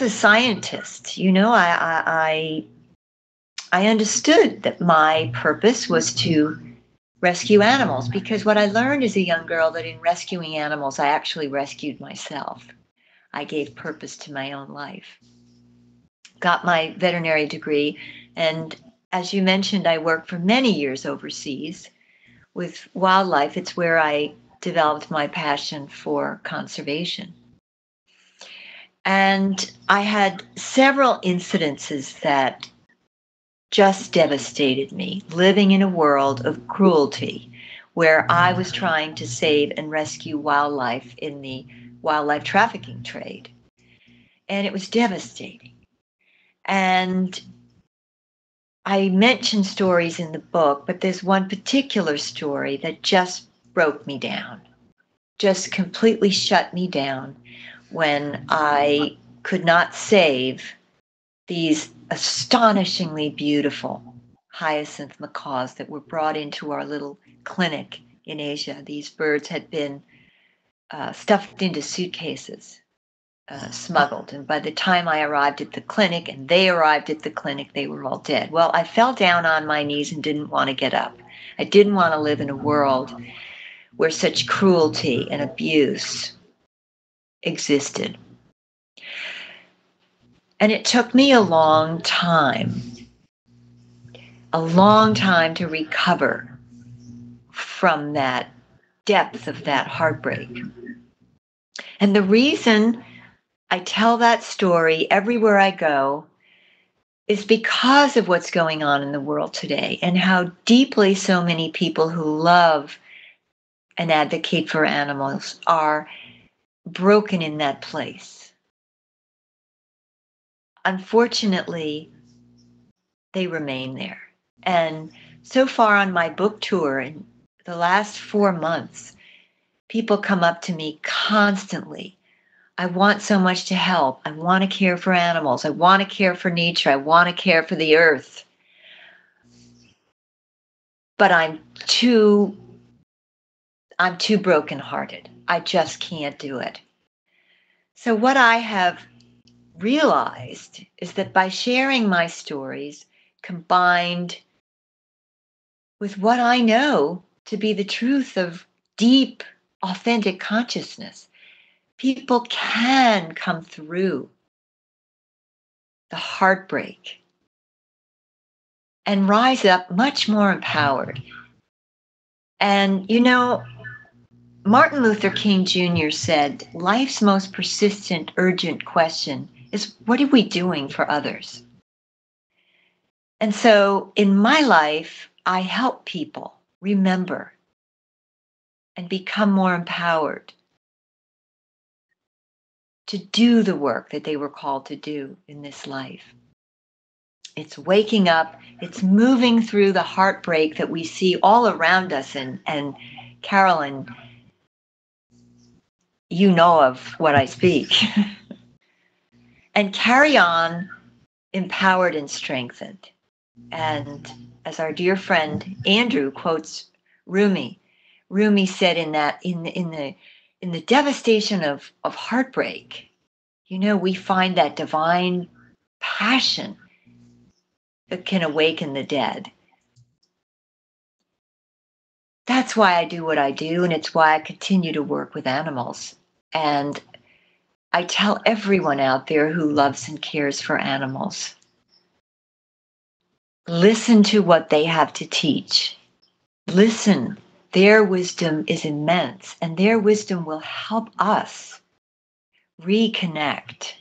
as a scientist, I understood that my purpose was to rescue animals, because what I learned as a young girl, that in rescuing animals, I actually rescued myself. I gave purpose to my own life. Got my veterinary degree, and as you mentioned, I worked for many years overseas with wildlife. It's where I developed my passion for conservation. And I had several incidences that just devastated me, living in a world of cruelty where I was trying to save and rescue wildlife in the wildlife trafficking trade. And it was devastating. And I mention stories in the book, but there's one particular story that just broke me down, just completely shut me down when I could not save these astonishingly beautiful hyacinth macaws that were brought into our little clinic in Asia. These birds had been stuffed into suitcases, smuggled. And by the time I arrived at the clinic and they arrived at the clinic, they were all dead. Well, I fell down on my knees and didn't want to get up. I didn't want to live in a world where such cruelty and abuse existed. And it took me a long time to recover from that depth of that heartbreak. And the reason I tell that story everywhere I go is because of what's going on in the world today and how deeply so many people who love and advocate for animals are broken in that place. Unfortunately, they remain there. And so far on my book tour, in the last 4 months, people come up to me constantly. I want so much to help. I want to care for animals. I want to care for nature. I want to care for the earth. But I'm too brokenhearted. I just can't do it. So what I have realized is that by sharing my stories combined with what I know to be the truth of deep, authentic consciousness, people can come through the heartbreak and rise up much more empowered. And, Martin Luther King Jr. said, life's most persistent, urgent question is, what are we doing for others? And so in my life, I help people remember and become more empowered to do the work that they were called to do in this life. It's waking up, it's moving through the heartbreak that we see all around us. And Carolyn, you know of what I speak. And carry on empowered and strengthened. And as our dear friend Andrew quotes Rumi said in the devastation of heartbreak, we find that divine passion that can awaken the dead. That's why I do what I do, and it's why I continue to work with animals. And I tell everyone out there who loves and cares for animals, listen to what they have to teach. Listen. Their wisdom is immense, and their wisdom will help us reconnect